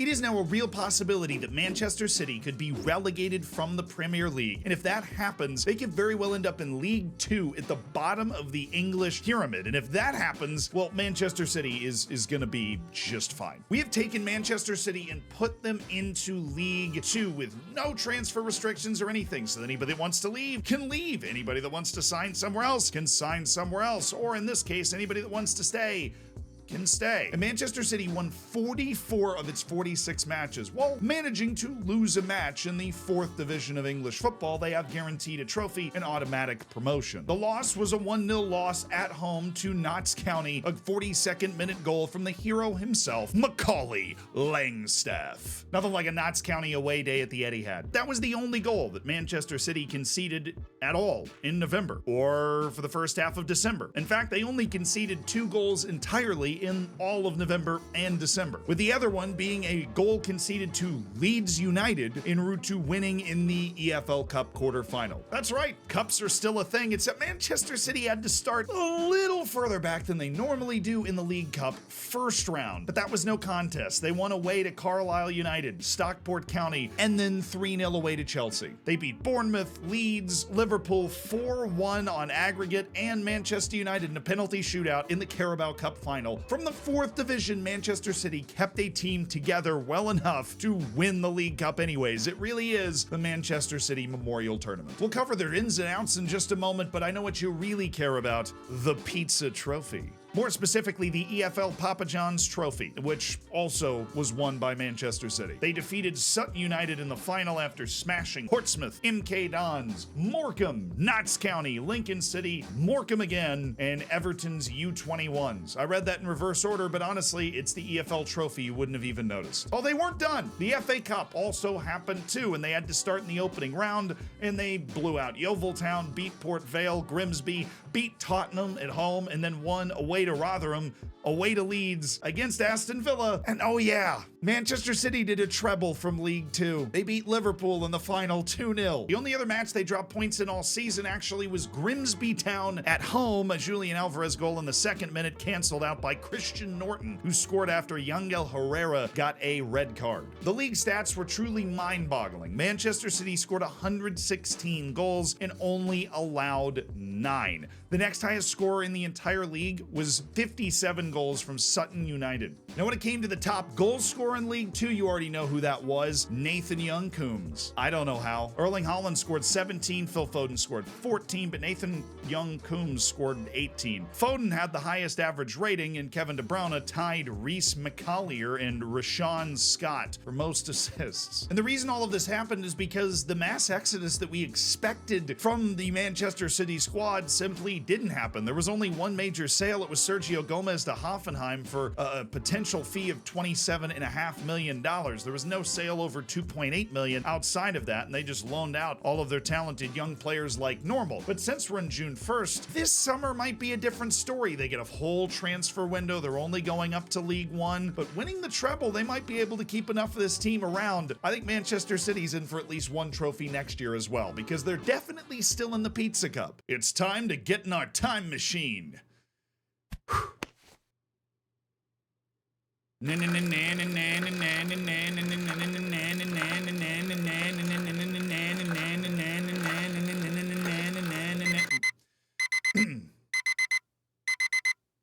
It is now a real possibility that Manchester City could be relegated from the Premier League, and if that happens, they could very well end up in League 2 at the bottom of the English pyramid. And if that happens, well, Manchester City is gonna be just fine. We have taken Manchester City and put them into League 2 with no transfer restrictions or anything, so that anybody that wants to leave can leave. Anybody that wants to sign somewhere else can sign somewhere else, or in this case, anybody that wants to stay can stay. And Manchester City won 44 of its 46 matches, while managing to lose a match in the 4th division of English football. They have guaranteed a trophy and automatic promotion. The loss was a 1-0 loss at home to Notts County, a 42nd minute goal from the hero himself, Macaulay Langstaff. Nothing like a Notts County away day at the Etihad. That was the only goal that Manchester City conceded at all in November, or for the first half of December. In fact, they only conceded 2 goals entirely in all of November and December, with the other one being a goal conceded to Leeds United en route to winning in the EFL Cup quarterfinal. That's right, cups are still a thing, except Manchester City had to start a little further back than they normally do in the League Cup first round, but that was no contest. They won away to Carlisle United, Stockport County, and then 3-0 away to Chelsea. They beat Bournemouth, Leeds, Liverpool 4-1 on aggregate, and Manchester United in a penalty shootout in the Carabao Cup final. From the 4th division, Manchester City kept a team together well enough to win the League Cup anyways. It really is the Manchester City Memorial Tournament. We'll cover their ins and outs in just a moment, but I know what you really care about: the Pizza Trophy. More specifically, the EFL Papa John's Trophy, which also was won by Manchester City. They defeated Sutton United in the final after smashing Portsmouth, MK Dons, Morecambe, Notts County, Lincoln City, Morecambe again, and Everton's U21s. I read that in reverse order, but honestly, it's the EFL Trophy you wouldn't have even noticed. Oh, they weren't done. The FA Cup also happened too, and they had to start in the opening round, and they blew out Yeovil Town, beat Port Vale, Grimsby, beat Tottenham at home, and then won away to Rotherham, away to Leeds, against Aston Villa, and oh yeah, Manchester City did a treble from League 2. They beat Liverpool in the final 2-0. The only other match they dropped points in all season actually was Grimsby Town at home. A Julian Alvarez goal in the 2nd minute canceled out by Christian Norton, who scored after Yangel Herrera got a red card. The league stats were truly mind-boggling. Manchester City scored 116 goals and only allowed 9. The next highest scorer in the entire league was 57 goals from Sutton United. Now, when it came to the top goal scorer in League 2, you already know who that was: Nathan Young-Coombs. I don't know how. Erling Haaland scored 17, Phil Foden scored 14, but Nathan Young-Coombs scored 18. Foden had the highest average rating, and Kevin De Bruyne tied Reece McAllier and Rashawn Scott for most assists. And the reason all of this happened is because the mass exodus that we expected from the Manchester City squad simply didn't happen. There was only one major sale. It was Sergio Gomez to Hoffenheim for a potential fee of $27.5 million. There was no sale over $2.8 million outside of that, and they just loaned out all of their talented young players like normal. But since we're in June 1st, this summer might be a different story. They get a whole transfer window. They're only going up to League 1, but winning the treble, they might be able to keep enough of this team around. I think Manchester City's in for at least one trophy next year as well, because they're definitely still in the Pizza Cup. It's time to get in our time machine.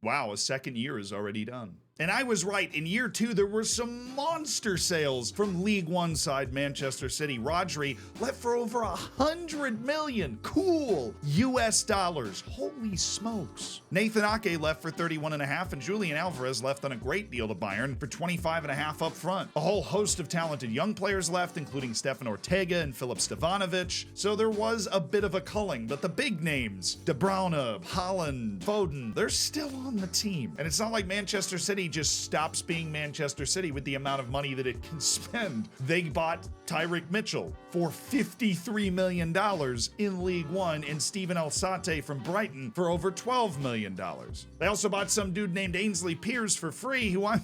Wow, a second year is already done. And I was right. In year 2, there were some monster sales from League 1 side Manchester City. Rodri left for over $100 million. Cool. US dollars. Holy smokes. Nathan Ake left for 31.5, and Julian Alvarez left on a great deal to Bayern for 25.5 up front. A whole host of talented young players left, including Stefan Ortega and Filip Stevanovic. So there was a bit of a culling, but the big names, De Bruyne, Haaland, Foden, they're still on the team. And it's not like Manchester City just stops being Manchester City with the amount of money that it can spend. They bought Tyrick Mitchell for $53 million in League 1 and Steven Alsate from Brighton for over $12 million. They also bought some dude named Ainsley Pierce for free, who I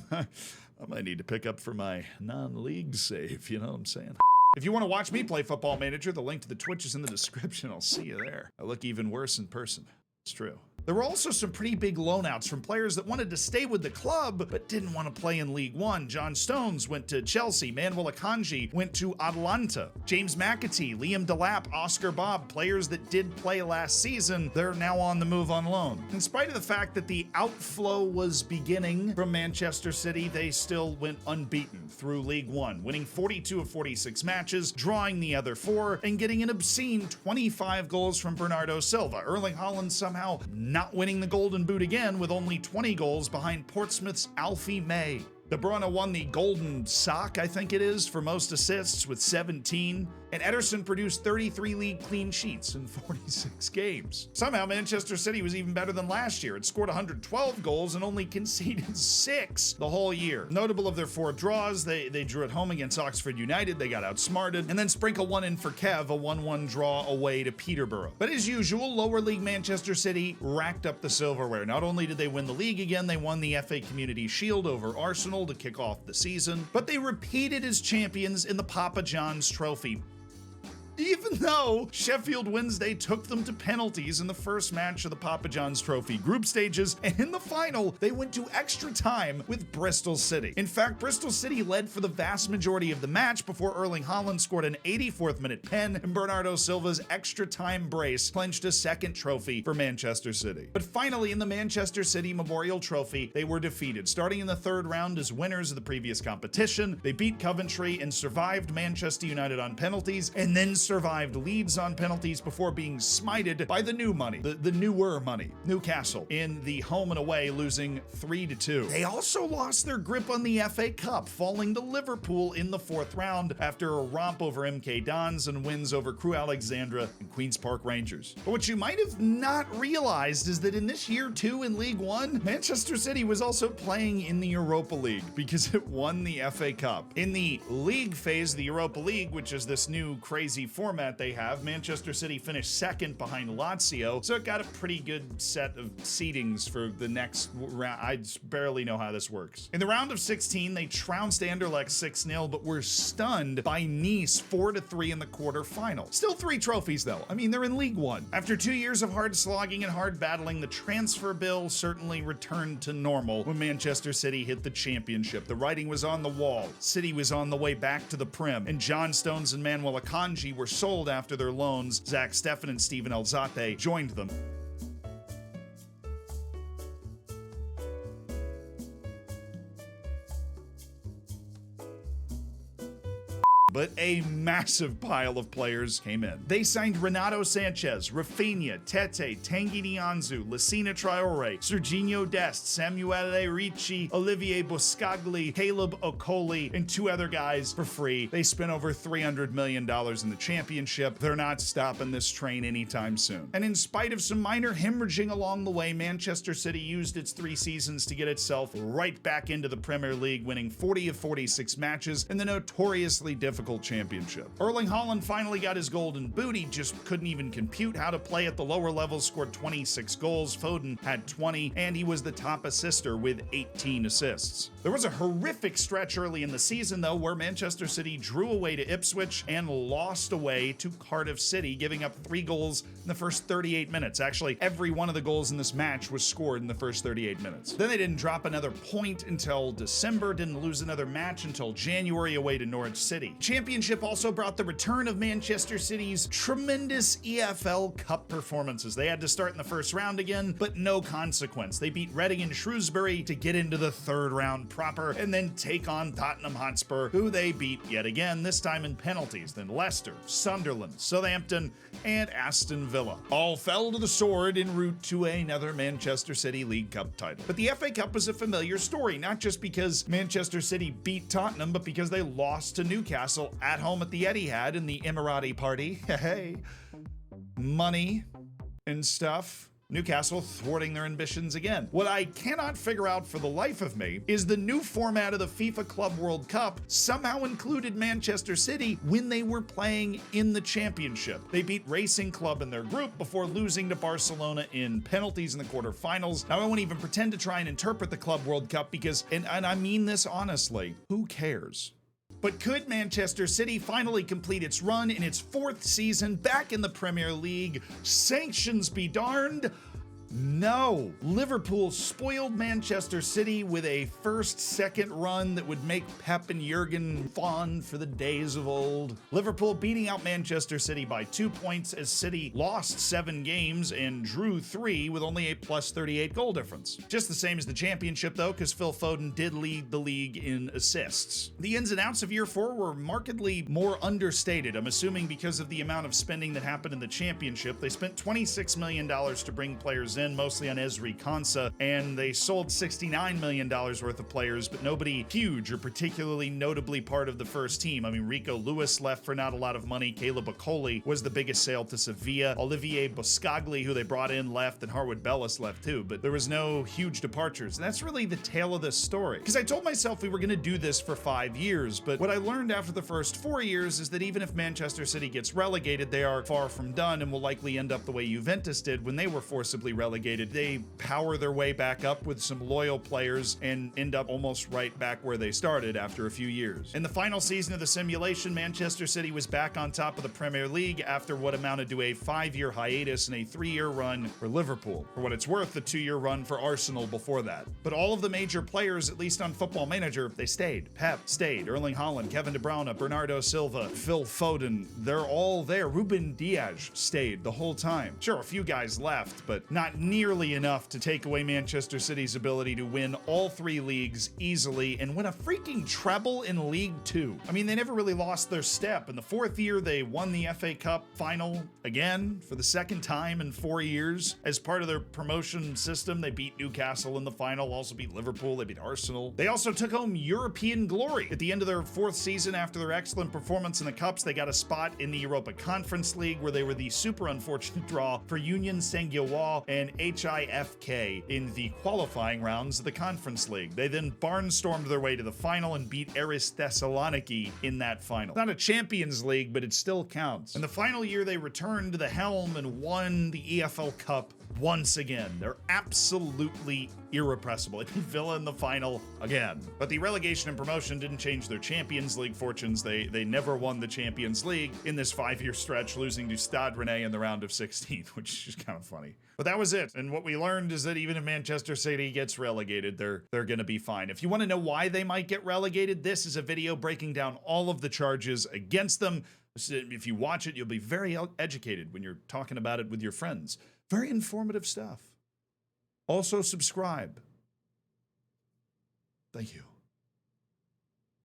might need to pick up for my non-league save, you know what I'm saying? If you want to watch me play Football Manager, the link to the Twitch is in the description. I'll see you there. I look even worse in person. It's true. There were also some pretty big loanouts from players that wanted to stay with the club but didn't want to play in League One. John Stones went to Chelsea, Manuel Akanji went to Atalanta, James McAtee, Liam Delap, Oscar Bob, players that did play last season, they're now on the move on loan. In spite of the fact that the outflow was beginning from Manchester City, they still went unbeaten through League One, winning 42 of 46 matches, drawing the other 4, and getting an obscene 25 goals from Bernardo Silva. Erling Haaland somehow not winning the Golden Boot again with only 20 goals behind Portsmouth's Alfie May. De Bruyne won the Golden Sock, I think it is, for most assists with 17, and Ederson produced 33 league clean sheets in 46 games. Somehow Manchester City was even better than last year. It scored 112 goals and only conceded 6 the whole year. Notable of their 4 draws, they drew at home against Oxford United, they got outsmarted, and then sprinkle one in for Kev, a 1-1 draw away to Peterborough. But as usual, lower league Manchester City racked up the silverware. Not only did they win the league again, they won the FA Community Shield over Arsenal to kick off the season, but they repeated as champions in the Papa John's Trophy. Even though Sheffield Wednesday took them to penalties in the first match of the Papa John's Trophy group stages, and in the final, they went to extra time with Bristol City. In fact, Bristol City led for the vast majority of the match before Erling Haaland scored an 84th minute pen, and Bernardo Silva's extra time brace clinched a second trophy for Manchester City. But finally, in the Manchester City Memorial Trophy, they were defeated. Starting in the 3rd round as winners of the previous competition, they beat Coventry and survived Manchester United on penalties, and then survived Leeds on penalties before being smited by the new money, the newer money, Newcastle, in the home and away, losing 3-2. They also lost their grip on the FA Cup, falling to Liverpool in the 4th round after a romp over MK Dons and wins over Crewe Alexandra and Queen's Park Rangers. But what you might have not realized is that in this year 2 in League One, Manchester City was also playing in the Europa League because it won the FA Cup. In the league phase of the Europa League, which is this new crazy format they have, Manchester City finished 2nd behind Lazio, so it got a pretty good set of seedings for the next round. I barely know how this works. In the round of 16, they trounced Anderlecht 6-0, but were stunned by Nice 4-3 in the quarterfinal. Still 3 trophies though. I mean, they're in League One. After 2 years of hard slogging and hard battling, the transfer bill certainly returned to normal when Manchester City hit the championship. The writing was on the wall. City was on the way back to the Prem, and John Stones and Manuel Akanji were sold after their loans. Zach Steffen and Steven Alzate joined them. But a massive pile of players came in. They signed Renato Sanchez, Rafinha, Tete, Tanguy Nianzou, Lassina Traore, Serginho Dest, Samuele Ricci, Olivier Boscagli, Caleb Okoli, and 2 other guys for free. They spent over $300 million in the championship. They're not stopping this train anytime soon. And in spite of some minor hemorrhaging along the way, Manchester City used its 3 seasons to get itself right back into the Premier League, winning 40 of 46 matches in the notoriously difficult championship. Erling Haaland finally got his Golden Boot. He just couldn't even compute how to play at the lower levels, scored 26 goals. Foden had 20, and he was the top assister with 18 assists. There was a horrific stretch early in the season, though, where Manchester City drew away to Ipswich and lost away to Cardiff City, giving up 3 goals in the first 38 minutes. Actually, every one of the goals in this match was scored in the first 38 minutes. Then they didn't drop another point until December, didn't lose another match until January away to Norwich City. Championship also brought the return of Manchester City's tremendous EFL Cup performances. They had to start in the first round again, but no consequence. They beat Reading and Shrewsbury to get into the 3rd round proper, and then take on Tottenham Hotspur, who they beat yet again, this time in penalties. Then Leicester, Sunderland, Southampton, and Aston Villa all fell to the sword en route to another Manchester City League Cup title. But the FA Cup was a familiar story, not just because Manchester City beat Tottenham, but because they lost to Newcastle at home at the Etihad in the Emirati party. Hey, money and stuff. Newcastle thwarting their ambitions again. What I cannot figure out for the life of me is the new format of the FIFA Club World Cup somehow included Manchester City when they were playing in the championship. They beat Racing Club in their group before losing to Barcelona in penalties in the quarterfinals. Now, I won't even pretend to try and interpret the Club World Cup because, and I mean this honestly, who cares? But could Manchester City finally complete its run in its 4th season back in the Premier League? Sanctions be darned. No! Liverpool spoiled Manchester City with a first-second run that would make Pep and Jurgen fond for the days of old. Liverpool beating out Manchester City by 2 points as City lost 7 games and drew 3 with only a plus 38 goal difference. Just the same as the championship though, because Phil Foden did lead the league in assists. The ins and outs of year 4 were markedly more understated. I'm assuming because of the amount of spending that happened in the championship. They spent $26 million to bring players in, mostly on Ezri Konsa, and they sold $69 million worth of players, but nobody huge or particularly notably part of the first team. I mean, Rico Lewis left for not a lot of money. Caleb Okoli was the biggest sale to Sevilla. Olivier Boscagli, who they brought in, left, and Harwood Bellis left too, but there was no huge departures. And that's really the tale of this story. Because I told myself we were going to do this for 5 years, but what I learned after the first 4 years is that even if Manchester City gets relegated, they are far from done and will likely end up the way Juventus did when they were forcibly relegated. They power their way back up with some loyal players and end up almost right back where they started after a few years. In the final season of the simulation, Manchester City was back on top of the Premier League after what amounted to a 5-year hiatus and a 3-year run for Liverpool. For what it's worth, the 2-year run for Arsenal before that. But all of the major players, at least on Football Manager, they stayed. Pep stayed. Erling Haaland, Kevin De Bruyne, Bernardo Silva, Phil Foden, they're all there. Ruben Dias stayed the whole time. Sure, a few guys left, but not nearly enough to take away Manchester City's ability to win all 3 leagues easily and win a freaking treble in League 2. I mean, they never really lost their step. In the 4th year, they won the FA Cup final again for the 2nd time in 4 years. As part of their promotion system, they beat Newcastle in the final, also beat Liverpool, they beat Arsenal. They also took home European glory. At the end of their 4th season, after their excellent performance in the Cups, they got a spot in the Europa Conference League, where they were the super unfortunate draw for Union Saint-Gilloise and HIFK in the qualifying rounds of the Conference League. They then barnstormed their way to the final and beat Aris Thessaloniki in that final. Not a Champions League, but it still counts. In the final year, they returned to the helm and won the EFL Cup once again. They're absolutely irrepressible. They beat Villa in the final again. But the relegation and promotion didn't change their Champions League fortunes. They never won the Champions League in this 5-year stretch, losing to Stade Rennais in the round of 16, which is kind of funny. But that was it. And what we learned is that even if Manchester City gets relegated, they're going to be fine. If you want to know why they might get relegated, this is a video breaking down all of the charges against them. If you watch it, you'll be very educated when you're talking about it with your friends. Very informative stuff. Also subscribe. Thank you.